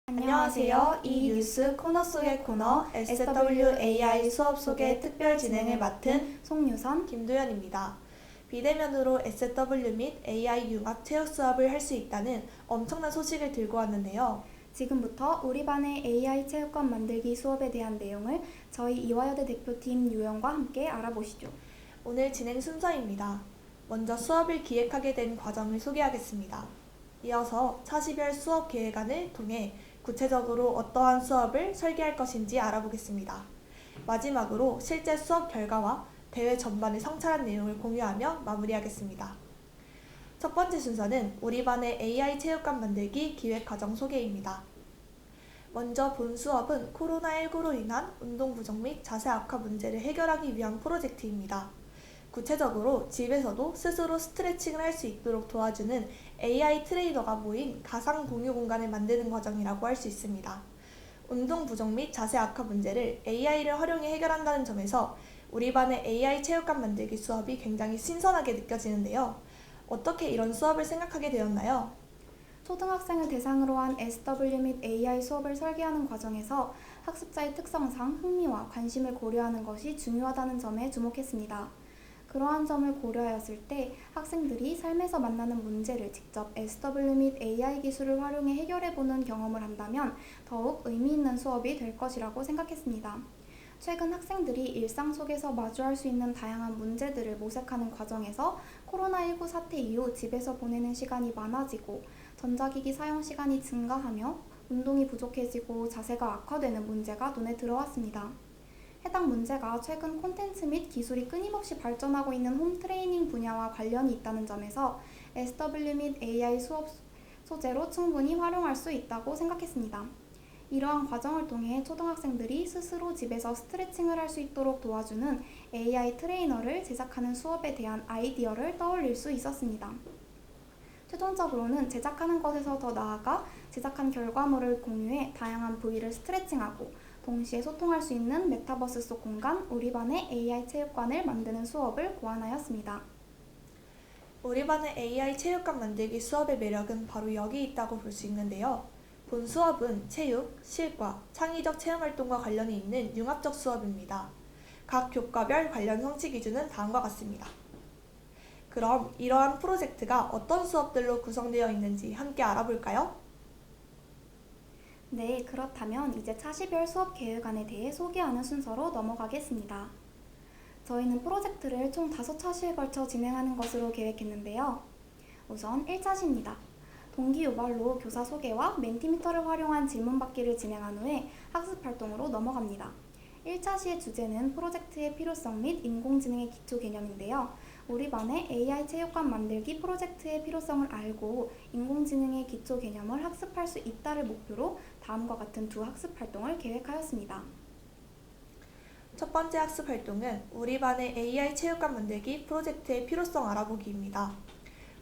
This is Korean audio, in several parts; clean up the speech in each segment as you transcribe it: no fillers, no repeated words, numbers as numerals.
안녕하세요. 이 뉴스 코너 속의 코너 SWAI 수업 속의 특별 진행을 맡은 송유선, 김도연입니다. 비대면으로 SW 및 AI 융합 체육 수업을 할 수 있다는 엄청난 소식을 들고 왔는데요. 지금부터 우리 반의 AI 체육관 만들기 수업에 대한 내용을 저희 이화여대 대표팀 유영과 함께 알아보시죠. 오늘 진행 순서입니다. 먼저 수업을 기획하게 된 과정을 소개하겠습니다. 이어서 차시별 수업 계획안을 통해 구체적으로 어떠한 수업을 설계할 것인지 알아보겠습니다. 마지막으로 실제 수업 결과와 대회 전반을 성찰한 내용을 공유하며 마무리하겠습니다. 첫 번째 순서는 우리 반의 AI 체육관 만들기 기획과정 소개입니다. 먼저 본 수업은 코로나19로 인한 운동 부족 및 자세 악화 문제를 해결하기 위한 프로젝트입니다. 구체적으로 집에서도 스스로 스트레칭을 할 수 있도록 도와주는 AI 트레이너가 모인 가상 공유 공간을 만드는 과정이라고 할 수 있습니다. 운동 부족 및 자세 악화 문제를 AI를 활용해 해결한다는 점에서 우리 반의 AI 체육관 만들기 수업이 굉장히 신선하게 느껴지는데요. 어떻게 이런 수업을 생각하게 되었나요? 초등학생을 대상으로 한 SW 및 AI 수업을 설계하는 과정에서 학습자의 특성상 흥미와 관심을 고려하는 것이 중요하다는 점에 주목했습니다. 그러한 점을 고려하였을 때 학생들이 삶에서 만나는 문제를 직접 SW 및 AI 기술을 활용해 해결해보는 경험을 한다면 더욱 의미 있는 수업이 될 것이라고 생각했습니다. 최근 학생들이 일상 속에서 마주할 수 있는 다양한 문제들을 모색하는 과정에서 코로나19 사태 이후 집에서 보내는 시간이 많아지고 전자기기 사용 시간이 증가하며 운동이 부족해지고 자세가 악화되는 문제가 눈에 들어왔습니다. 해당 문제가 최근 콘텐츠 및 기술이 끊임없이 발전하고 있는 홈트레이닝 분야와 관련이 있다는 점에서 SW 및 AI 수업 소재로 충분히 활용할 수 있다고 생각했습니다. 이러한 과정을 통해 초등학생들이 스스로 집에서 스트레칭을 할 수 있도록 도와주는 AI 트레이너를 제작하는 수업에 대한 아이디어를 떠올릴 수 있었습니다. 최종적으로는 제작하는 것에서 더 나아가 제작한 결과물을 공유해 다양한 부위를 스트레칭하고 동시에 소통할 수 있는 메타버스 속 공간 우리 반의 AI 체육관을 만드는 수업을 고안하였습니다. 우리 반의 AI 체육관 만들기 수업의 매력은 바로 여기 있다고 볼 수 있는데요. 본 수업은 체육, 실과, 창의적 체험활동과 관련이 있는 융합적 수업입니다. 각 교과별 관련 성취 기준은 다음과 같습니다. 그럼 이러한 프로젝트가 어떤 수업들로 구성되어 있는지 함께 알아볼까요? 네, 그렇다면 이제 차시별 수업 계획안에 대해 소개하는 순서로 넘어가겠습니다. 저희는 프로젝트를 총 5차시에 걸쳐 진행하는 것으로 계획했는데요. 우선 1차시입니다. 동기 유발로 교사 소개와 멘티미터를 활용한 질문받기를 진행한 후에 학습활동으로 넘어갑니다. 1차시의 주제는 프로젝트의 필요성 및 인공지능의 기초 개념인데요. 우리 반의 AI 체육관 만들기 프로젝트의 필요성을 알고 인공지능의 기초 개념을 학습할 수 있다를 목표로 다음과 같은 두 학습활동을 계획하였습니다. 첫 번째 학습활동은 우리 반의 AI 체육관 만들기 프로젝트의 필요성 알아보기입니다.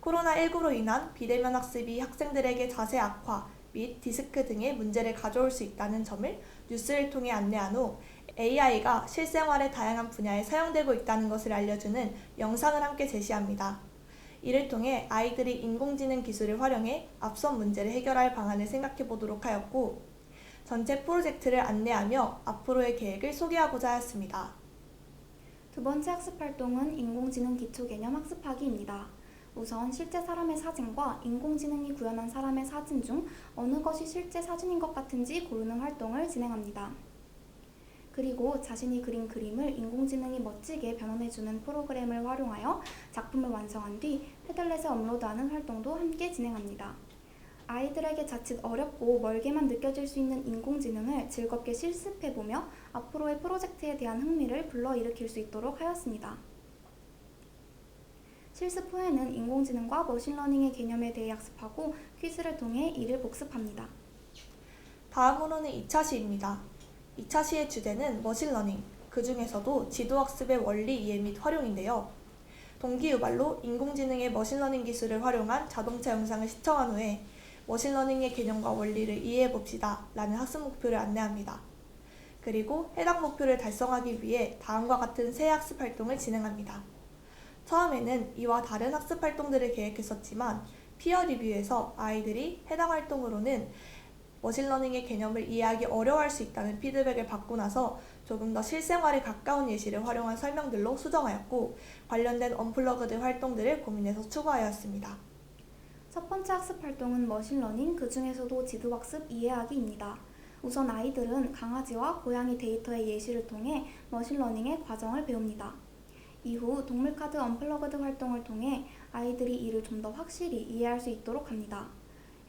코로나19로 인한 비대면 학습이 학생들에게 자세 악화 및 디스크 등의 문제를 가져올 수 있다는 점을 뉴스를 통해 안내한 후 AI가 실생활의 다양한 분야에 사용되고 있다는 것을 알려주는 영상을 함께 제시합니다. 이를 통해 아이들이 인공지능 기술을 활용해 앞선 문제를 해결할 방안을 생각해 보도록 하였고 전체 프로젝트를 안내하며 앞으로의 계획을 소개하고자 하였습니다. 두 번째 학습활동은 인공지능 기초 개념 학습하기입니다. 우선 실제 사람의 사진과 인공지능이 구현한 사람의 사진 중 어느 것이 실제 사진인 것 같은지 고르는 활동을 진행합니다. 그리고 자신이 그린 그림을 인공지능이 멋지게 변환해주는 프로그램을 활용하여 작품을 완성한 뒤 패들렛에 업로드하는 활동도 함께 진행합니다. 아이들에게 자칫 어렵고 멀게만 느껴질 수 있는 인공지능을 즐겁게 실습해보며 앞으로의 프로젝트에 대한 흥미를 불러일으킬 수 있도록 하였습니다. 실습 후에는 인공지능과 머신러닝의 개념에 대해 학습하고 퀴즈를 통해 이를 복습합니다. 다음으로는 2차시입니다. 2차시의 주제는 머신러닝, 그 중에서도 지도학습의 원리 이해 및 활용인데요. 동기유발로 인공지능의 머신러닝 기술을 활용한 자동차 영상을 시청한 후에 머신러닝의 개념과 원리를 이해해봅시다 라는 학습 목표를 안내합니다. 그리고 해당 목표를 달성하기 위해 다음과 같은 세 학습 활동을 진행합니다. 처음에는 이와 다른 학습 활동들을 계획했었지만 피어 리뷰에서 아이들이 해당 활동으로는 머신러닝의 개념을 이해하기 어려워할 수 있다는 피드백을 받고 나서 조금 더 실생활에 가까운 예시를 활용한 설명들로 수정하였고, 관련된 언플러그드 활동들을 고민해서 추가하였습니다. 첫 번째 학습 활동은 머신러닝, 그 중에서도 지도학습 이해하기입니다. 우선 아이들은 강아지와 고양이 데이터의 예시를 통해 머신러닝의 과정을 배웁니다. 이후 동물카드 언플러그드 활동을 통해 아이들이 이를 좀 더 확실히 이해할 수 있도록 합니다.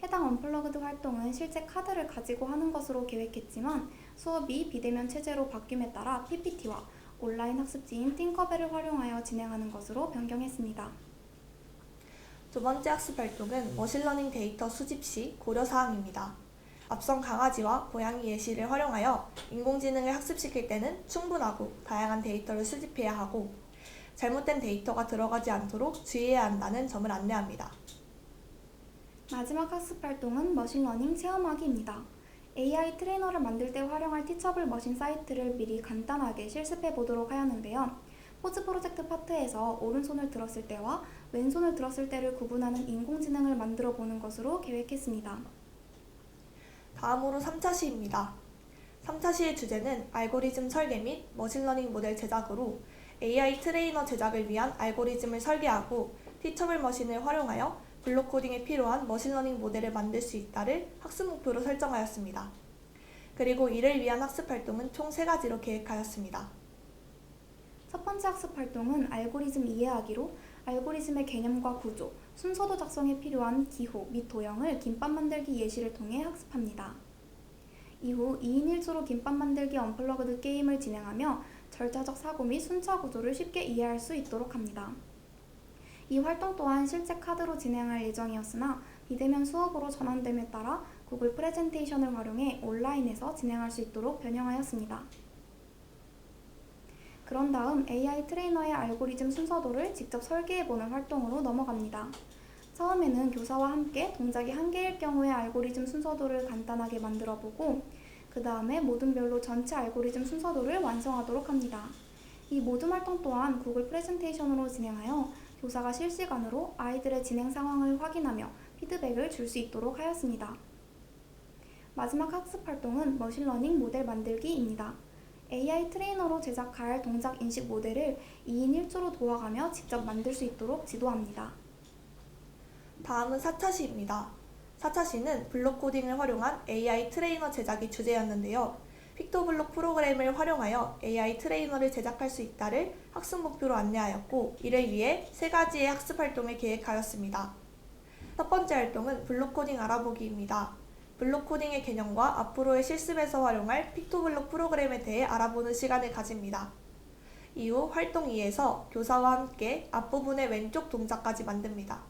해당 언플러그드 활동은 실제 카드를 가지고 하는 것으로 계획했지만 수업이 비대면 체제로 바뀜에 따라 PPT와 온라인 학습지인 팅커벨을 활용하여 진행하는 것으로 변경했습니다. 두 번째 학습 활동은 머신러닝 데이터 수집 시 고려사항입니다. 앞선 강아지와 고양이 예시를 활용하여 인공지능을 학습시킬 때는 충분하고 다양한 데이터를 수집해야 하고, 잘못된 데이터가 들어가지 않도록 주의해야 한다는 점을 안내합니다. 마지막 학습 활동은 머신러닝 체험하기입니다. AI 트레이너를 만들 때 활용할 티처블 머신 사이트를 미리 간단하게 실습해 보도록 하였는데요. 포즈 프로젝트 파트에서 오른손을 들었을 때와 왼손을 들었을 때를 구분하는 인공지능을 만들어 보는 것으로 계획했습니다. 다음으로 3차 시입니다. 3차 시의 주제는 알고리즘 설계 및 머신러닝 모델 제작으로 AI 트레이너 제작을 위한 알고리즘을 설계하고 티처블 머신을 활용하여 블록 코딩에 필요한 머신러닝 모델을 만들 수 있다를 학습 목표로 설정하였습니다. 그리고 이를 위한 학습 활동은 총 3가지로 계획하였습니다. 첫 번째 학습 활동은 알고리즘 이해하기로 알고리즘의 개념과 구조, 순서도 작성에 필요한 기호 및 도형을 김밥 만들기 예시를 통해 학습합니다. 이후 2인 1조로 김밥 만들기 언플러그드 게임을 진행하며 절차적 사고 및 순차 구조를 쉽게 이해할 수 있도록 합니다. 이 활동 또한 실제 카드로 진행할 예정이었으나 비대면 수업으로 전환됨에 따라 구글 프레젠테이션을 활용해 온라인에서 진행할 수 있도록 변형하였습니다. 그런 다음 AI 트레이너의 알고리즘 순서도를 직접 설계해보는 활동으로 넘어갑니다. 처음에는 교사와 함께 동작이 1개일 경우에 알고리즘 순서도를 간단하게 만들어보고 그 다음에 모둠별로 전체 알고리즘 순서도를 완성하도록 합니다. 이 모든 활동 또한 구글 프레젠테이션으로 진행하여 교사가 실시간으로 아이들의 진행 상황을 확인하며 피드백을 줄 수 있도록 하였습니다. 마지막 학습 활동은 머신러닝 모델 만들기입니다. AI 트레이너로 제작할 동작 인식 모델을 2인 1조로 도와가며 직접 만들 수 있도록 지도합니다. 다음은 4차 시입니다. 4차 시는 블록 코딩을 활용한 AI 트레이너 제작이 주제였는데요. 픽토블록 프로그램을 활용하여 AI 트레이너를 제작할 수 있다를 학습 목표로 안내하였고, 이를 위해 3가지의 학습 활동을 계획하였습니다. 첫 번째 활동은 블록 코딩 알아보기입니다. 블록 코딩의 개념과 앞으로의 실습에서 활용할 픽토블록 프로그램에 대해 알아보는 시간을 가집니다. 이후 활동 2에서 교사와 함께 앞부분의 왼쪽 동작까지 만듭니다.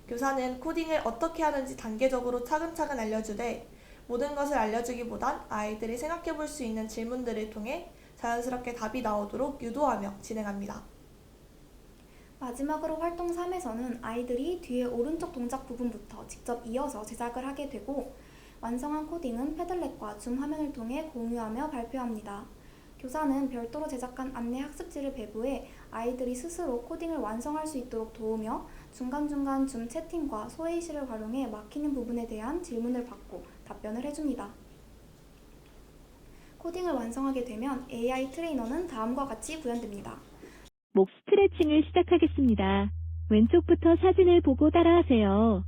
교사는 코딩을 어떻게 하는지 단계적으로 차근차근 알려주되, 모든 것을 알려주기보단 아이들이 생각해 볼 수 있는 질문들을 통해 자연스럽게 답이 나오도록 유도하며 진행합니다. 마지막으로 활동 3에서는 아이들이 뒤에 오른쪽 동작 부분부터 직접 이어서 제작을 하게 되고 완성한 코딩은 패들렛과 줌 화면을 통해 공유하며 발표합니다. 교사는 별도로 제작한 안내 학습지를 배부해 아이들이 스스로 코딩을 완성할 수 있도록 도우며 중간중간 줌 채팅과 소회의실을 활용해 막히는 부분에 대한 질문을 받고 답변을 해줍니다. 코딩을 완성하게 되면 AI 트레이너는 다음과 같이 구현됩니다. 목 스트레칭을 시작하겠습니다. 왼쪽부터 사진을 보고 따라하세요.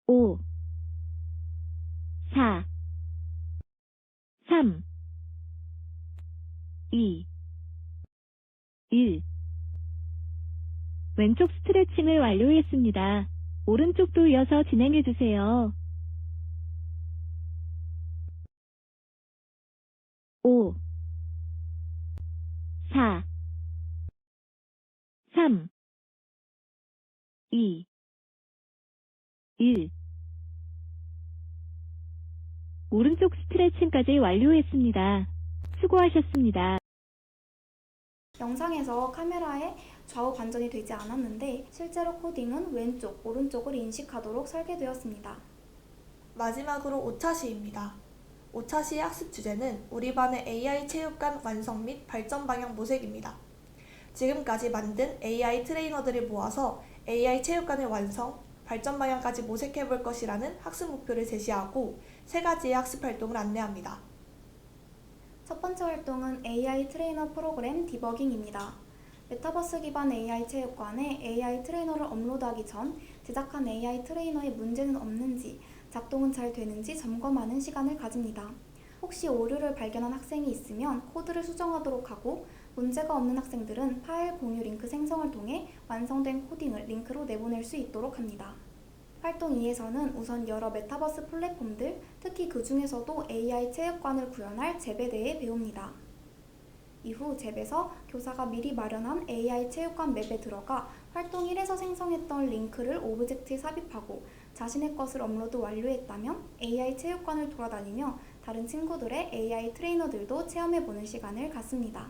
5, 4, 3, 2, 1. 왼쪽 스트레칭을 완료했습니다. 오른쪽도 이어서 진행해주세요. 5, 4, 3, 2, 1. 오른쪽 스트레칭까지 완료했습니다. 수고하셨습니다. 영상에서 카메라의 좌우 반전이 되지 않았는데 실제로 코딩은 왼쪽, 오른쪽을 인식하도록 설계되었습니다. 마지막으로 5차 시입니다. 5차 시의 학습 주제는 우리 반의 AI 체육관 완성 및 발전 방향 모색입니다. 지금까지 만든 AI 트레이너들을 모아서 AI 체육관의 완성, 발전 방향까지 모색해 볼 것이라는 학습 목표를 제시하고 3가지의 학습 활동을 안내합니다. 첫 번째 활동은 AI 트레이너 프로그램 디버깅입니다. 메타버스 기반 AI 체육관에 AI 트레이너를 업로드하기 전 제작한 AI 트레이너에 문제는 없는지, 작동은 잘 되는지 점검하는 시간을 가집니다. 혹시 오류를 발견한 학생이 있으면 코드를 수정하도록 하고, 문제가 없는 학생들은 파일 공유 링크 생성을 통해 완성된 코딩을 링크로 내보낼 수 있도록 합니다. 활동 2에서는 우선 여러 메타버스 플랫폼들, 특히 그 중에서도 AI 체육관을 구현할 잽에 대해 배웁니다. 이후 잽에서 교사가 미리 마련한 AI 체육관 맵에 들어가 활동 1에서 생성했던 링크를 오브젝트에 삽입하고 자신의 것을 업로드 완료했다면 AI 체육관을 돌아다니며 다른 친구들의 AI 트레이너들도 체험해보는 시간을 갖습니다.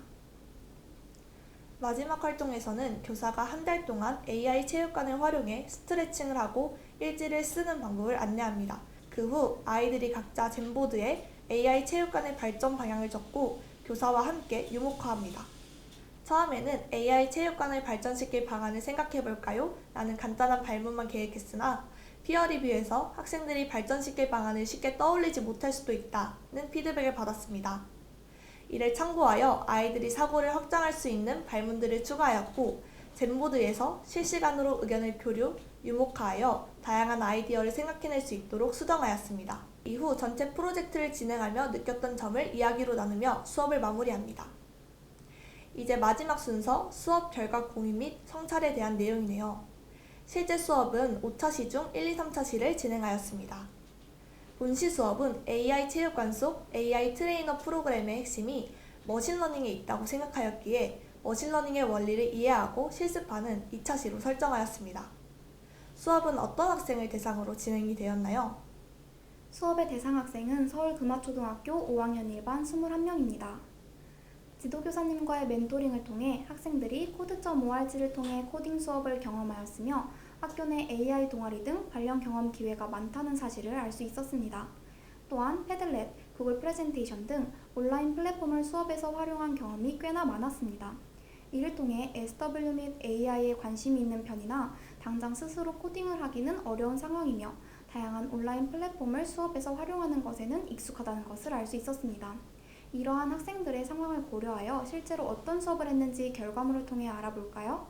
마지막 활동에서는 교사가 한 달 동안 AI 체육관을 활용해 스트레칭을 하고 일지를 쓰는 방법을 안내합니다. 그 후 아이들이 각자 젠보드에 AI 체육관의 발전 방향을 적고 교사와 함께 유목화합니다. 처음에는 AI 체육관을 발전시킬 방안을 생각해볼까요? 라는 간단한 발문만 계획했으나 피어 리뷰에서 학생들이 발전시킬 방안을 쉽게 떠올리지 못할 수도 있다는 피드백을 받았습니다. 이를 참고하여 아이들이 사고를 확장할 수 있는 발문들을 추가하였고 젠보드에서 실시간으로 의견을 교류, 유목화하여 다양한 아이디어를 생각해낼 수 있도록 수정하였습니다. 이후 전체 프로젝트를 진행하며 느꼈던 점을 이야기로 나누며 수업을 마무리합니다. 이제 마지막 순서 수업 결과 공유 및 성찰에 대한 내용이네요. 실제 수업은 5차 시 중 1, 2, 3차 시를 진행하였습니다. 본시 수업은 AI 체육관 속 AI 트레이너 프로그램의 핵심이 머신러닝에 있다고 생각하였기에 머신러닝의 원리를 이해하고 실습하는 2차 시로 설정하였습니다. 수업은 어떤 학생을 대상으로 진행이 되었나요? 수업의 대상 학생은 서울금화초등학교 5학년 1반 21명입니다. 지도교사님과의 멘토링을 통해 학생들이 코드.org를 통해 코딩 수업을 경험하였으며 학교 내 AI 동아리 등 관련 경험 기회가 많다는 사실을 알 수 있었습니다. 또한 패들렛, 구글 프레젠테이션 등 온라인 플랫폼을 수업에서 활용한 경험이 꽤나 많았습니다. 이를 통해 SW 및 AI에 관심이 있는 편이나 당장 스스로 코딩을 하기는 어려운 상황이며 다양한 온라인 플랫폼을 수업에서 활용하는 것에는 익숙하다는 것을 알 수 있었습니다. 이러한 학생들의 상황을 고려하여 실제로 어떤 수업을 했는지 결과물을 통해 알아볼까요?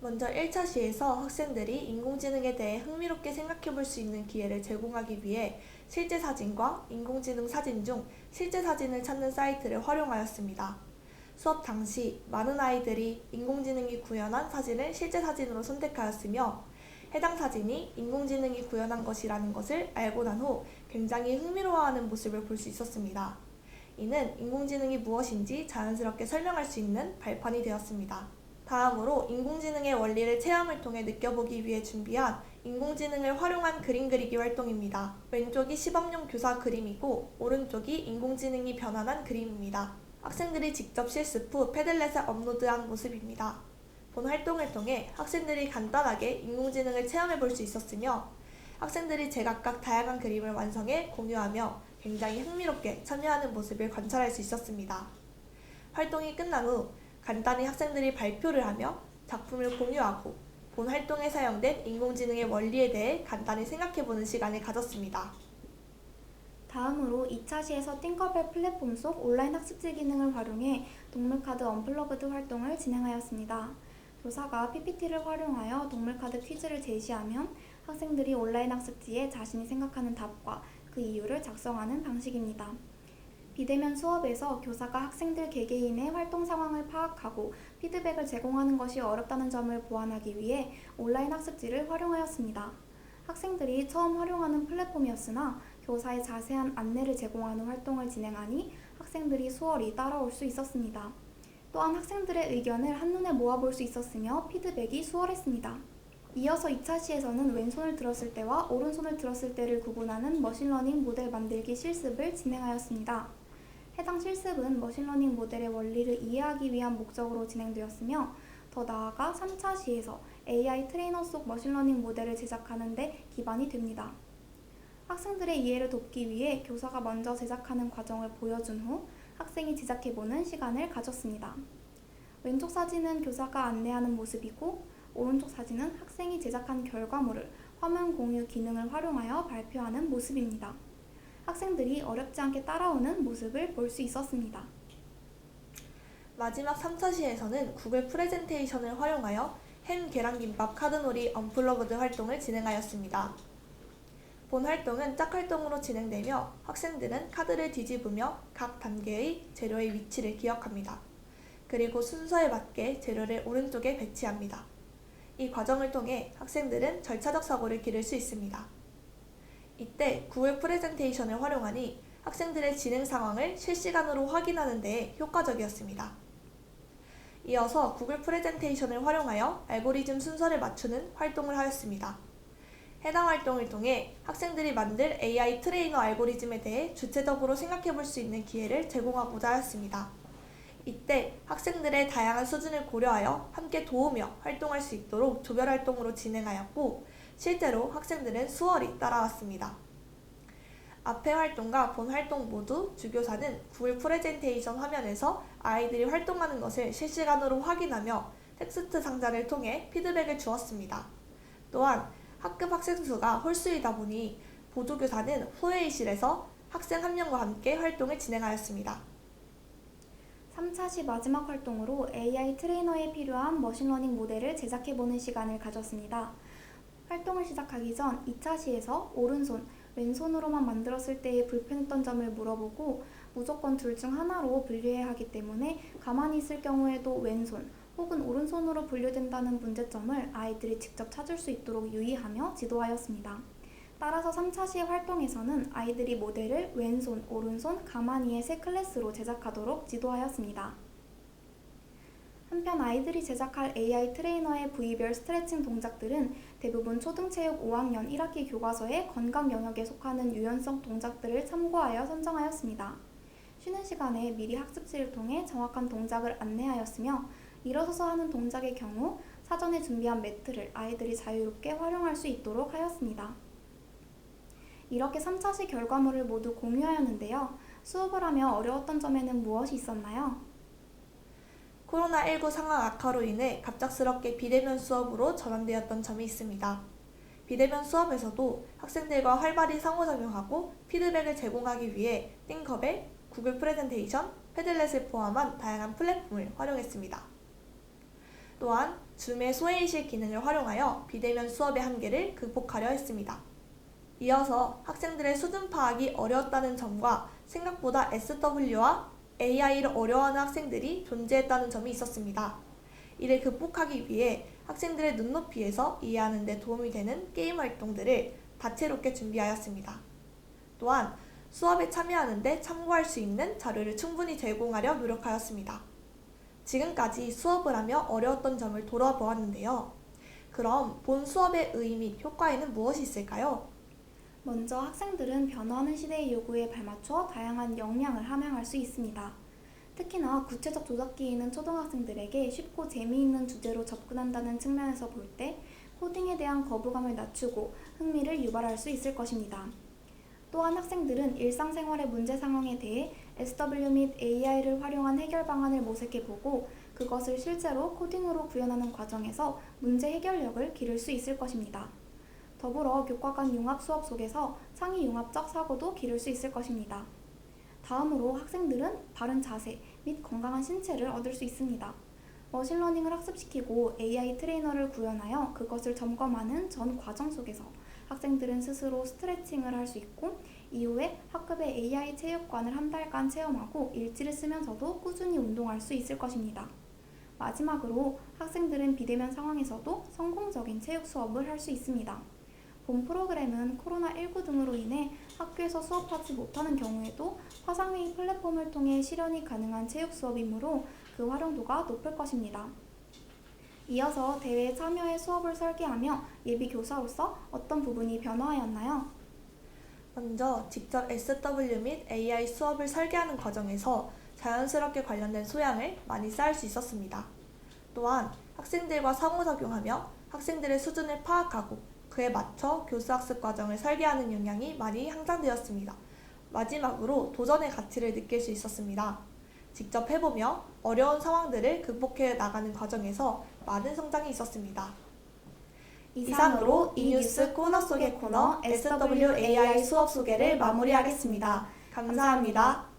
먼저 1차 시에서 학생들이 인공지능에 대해 흥미롭게 생각해볼 수 있는 기회를 제공하기 위해 실제 사진과 인공지능 사진 중 실제 사진을 찾는 사이트를 활용하였습니다. 수업 당시 많은 아이들이 인공지능이 구현한 사진을 실제 사진으로 선택하였으며 해당 사진이 인공지능이 구현한 것이라는 것을 알고 난 후 굉장히 흥미로워하는 모습을 볼 수 있었습니다. 이는 인공지능이 무엇인지 자연스럽게 설명할 수 있는 발판이 되었습니다. 다음으로 인공지능의 원리를 체험을 통해 느껴보기 위해 준비한 인공지능을 활용한 그림 그리기 활동입니다. 왼쪽이 시범용 교사 그림이고 오른쪽이 인공지능이 변환한 그림입니다. 학생들이 직접 실습 후 패들렛에 업로드한 모습입니다. 본 활동을 통해 학생들이 간단하게 인공지능을 체험해 볼 수 있었으며 학생들이 제각각 다양한 그림을 완성해 공유하며 굉장히 흥미롭게 참여하는 모습을 관찰할 수 있었습니다. 활동이 끝난 후 간단히 학생들이 발표를 하며 작품을 공유하고 본 활동에 사용된 인공지능의 원리에 대해 간단히 생각해보는 시간을 가졌습니다. 다음으로 2차 시에서 띵커벨 플랫폼 속 온라인 학습지 기능을 활용해 동물카드 언플러그드 활동을 진행하였습니다. 교사가 PPT를 활용하여 동물카드 퀴즈를 제시하면 학생들이 온라인 학습지에 자신이 생각하는 답과 그 이유를 작성하는 방식입니다. 비대면 수업에서 교사가 학생들 개개인의 활동 상황을 파악하고 피드백을 제공하는 것이 어렵다는 점을 보완하기 위해 온라인 학습지를 활용하였습니다. 학생들이 처음 활용하는 플랫폼이었으나 교사의 자세한 안내를 제공하는 활동을 진행하니 학생들이 수월히 따라올 수 있었습니다. 또한 학생들의 의견을 한눈에 모아볼 수 있었으며 피드백이 수월했습니다. 이어서 2차 시에서는 왼손을 들었을 때와 오른손을 들었을 때를 구분하는 머신러닝 모델 만들기 실습을 진행하였습니다. 해당 실습은 머신러닝 모델의 원리를 이해하기 위한 목적으로 진행되었으며 더 나아가 3차 시에서 AI 트레이너 속 머신러닝 모델을 제작하는 데 기반이 됩니다. 학생들의 이해를 돕기 위해 교사가 먼저 제작하는 과정을 보여준 후 학생이 제작해보는 시간을 가졌습니다. 왼쪽 사진은 교사가 안내하는 모습이고 오른쪽 사진은 학생이 제작한 결과물을 화면 공유 기능을 활용하여 발표하는 모습입니다. 학생들이 어렵지 않게 따라오는 모습을 볼 수 있었습니다. 마지막 3차 시에서는 구글 프레젠테이션을 활용하여 햄 계란김밥 카드놀이 언플러그드 활동을 진행하였습니다. 본 활동은 짝활동으로 진행되며 학생들은 카드를 뒤집으며 각 단계의 재료의 위치를 기억합니다. 그리고 순서에 맞게 재료를 오른쪽에 배치합니다. 이 과정을 통해 학생들은 절차적 사고를 기를 수 있습니다. 이때 구글 프레젠테이션을 활용하니 학생들의 진행 상황을 실시간으로 확인하는 데 효과적이었습니다. 이어서 구글 프레젠테이션을 활용하여 알고리즘 순서를 맞추는 활동을 하였습니다. 해당 활동을 통해 학생들이 만들 AI 트레이너 알고리즘에 대해 주체적으로 생각해 볼 수 있는 기회를 제공하고자 하였습니다. 이때 학생들의 다양한 수준을 고려하여 함께 도우며 활동할 수 있도록 조별 활동으로 진행하였고 실제로 학생들은 수월히 따라왔습니다. 앞의 활동과 본 활동 모두 주교사는 구글 프레젠테이션 화면에서 아이들이 활동하는 것을 실시간으로 확인하며 텍스트 상자를 통해 피드백을 주었습니다. 또한 학급 학생 수가 홀수이다 보니 보조교사는 후회의실에서 학생 한 명과 함께 활동을 진행하였습니다. 3차 시 마지막 활동으로 AI 트레이너에 필요한 머신러닝 모델을 제작해보는 시간을 가졌습니다. 활동을 시작하기 전 2차 시에서 오른손, 왼손으로만 만들었을 때의 불편했던 점을 물어보고 무조건 둘 중 하나로 분류해야 하기 때문에 가만히 있을 경우에도 왼손 혹은 오른손으로 분류된다는 문제점을 아이들이 직접 찾을 수 있도록 유의하며 지도하였습니다. 따라서 3차 시 활동에서는 아이들이 모델을 왼손, 오른손, 가만히의 세 클래스로 제작하도록 지도하였습니다. 한편 아이들이 제작할 AI 트레이너의 부위별 스트레칭 동작들은 대부분 초등체육 5학년 1학기 교과서의 건강 영역에 속하는 유연성 동작들을 참고하여 선정하였습니다. 쉬는 시간에 미리 학습지를 통해 정확한 동작을 안내하였으며 일어서서 하는 동작의 경우 사전에 준비한 매트를 아이들이 자유롭게 활용할 수 있도록 하였습니다. 이렇게 3차시 결과물을 모두 공유하였는데요. 수업을 하며 어려웠던 점에는 무엇이 있었나요? 코로나19 상황 악화로 인해 갑작스럽게 비대면 수업으로 전환되었던 점이 있습니다. 비대면 수업에서도 학생들과 활발히 상호작용하고 피드백을 제공하기 위해 띵커벨, 구글 프레젠테이션, 패들렛을 포함한 다양한 플랫폼을 활용했습니다. 또한 줌의 소회의실 기능을 활용하여 비대면 수업의 한계를 극복하려 했습니다. 이어서 학생들의 수준 파악이 어려웠다는 점과 생각보다 SW와 AI를 어려워하는 학생들이 존재했다는 점이 있었습니다. 이를 극복하기 위해 학생들의 눈높이에서 이해하는 데 도움이 되는 게임 활동들을 다채롭게 준비하였습니다. 또한 수업에 참여하는 데 참고할 수 있는 자료를 충분히 제공하려 노력하였습니다. 지금까지 수업을 하며 어려웠던 점을 돌아보았는데요. 그럼 본 수업의 의의 및 효과에는 무엇이 있을까요? 먼저 학생들은 변화하는 시대의 요구에 발맞춰 다양한 역량을 함양할 수 있습니다. 특히나 구체적 조작기이는 초등학생들에게 쉽고 재미있는 주제로 접근한다는 측면에서 볼 때 코딩에 대한 거부감을 낮추고 흥미를 유발할 수 있을 것입니다. 또한 학생들은 일상생활의 문제 상황에 대해 SW 및 AI를 활용한 해결 방안을 모색해보고 그것을 실제로 코딩으로 구현하는 과정에서 문제 해결력을 기를 수 있을 것입니다. 더불어 교과 간 융합 수업 속에서 창의 융합적 사고도 기를 수 있을 것입니다. 다음으로 학생들은 바른 자세 및 건강한 신체를 얻을 수 있습니다. 머신러닝을 학습시키고 AI 트레이너를 구현하여 그것을 점검하는 전 과정 속에서 학생들은 스스로 스트레칭을 할 수 있고 이후에 학급의 AI 체육관을 한 달간 체험하고 일지를 쓰면서도 꾸준히 운동할 수 있을 것입니다. 마지막으로 학생들은 비대면 상황에서도 성공적인 체육 수업을 할 수 있습니다. 본 프로그램은 코로나19 등으로 인해 학교에서 수업하지 못하는 경우에도 화상회의 플랫폼을 통해 실현이 가능한 체육 수업이므로 그 활용도가 높을 것입니다. 이어서 대회에 참여해 수업을 설계하며 예비 교사로서 어떤 부분이 변화하였나요? 먼저 직접 SW 및 AI 수업을 설계하는 과정에서 자연스럽게 관련된 소양을 많이 쌓을 수 있었습니다. 또한 학생들과 상호작용하며 학생들의 수준을 파악하고 그에 맞춰 교수학습 과정을 설계하는 역량이 많이 향상되었습니다. 마지막으로 도전의 가치를 느낄 수 있었습니다. 직접 해보며 어려운 상황들을 극복해 나가는 과정에서 많은 성장이 있었습니다. 이상으로 이 뉴스 코너 속의 코너 SWAI 수업 소개를 마무리하겠습니다. 감사합니다.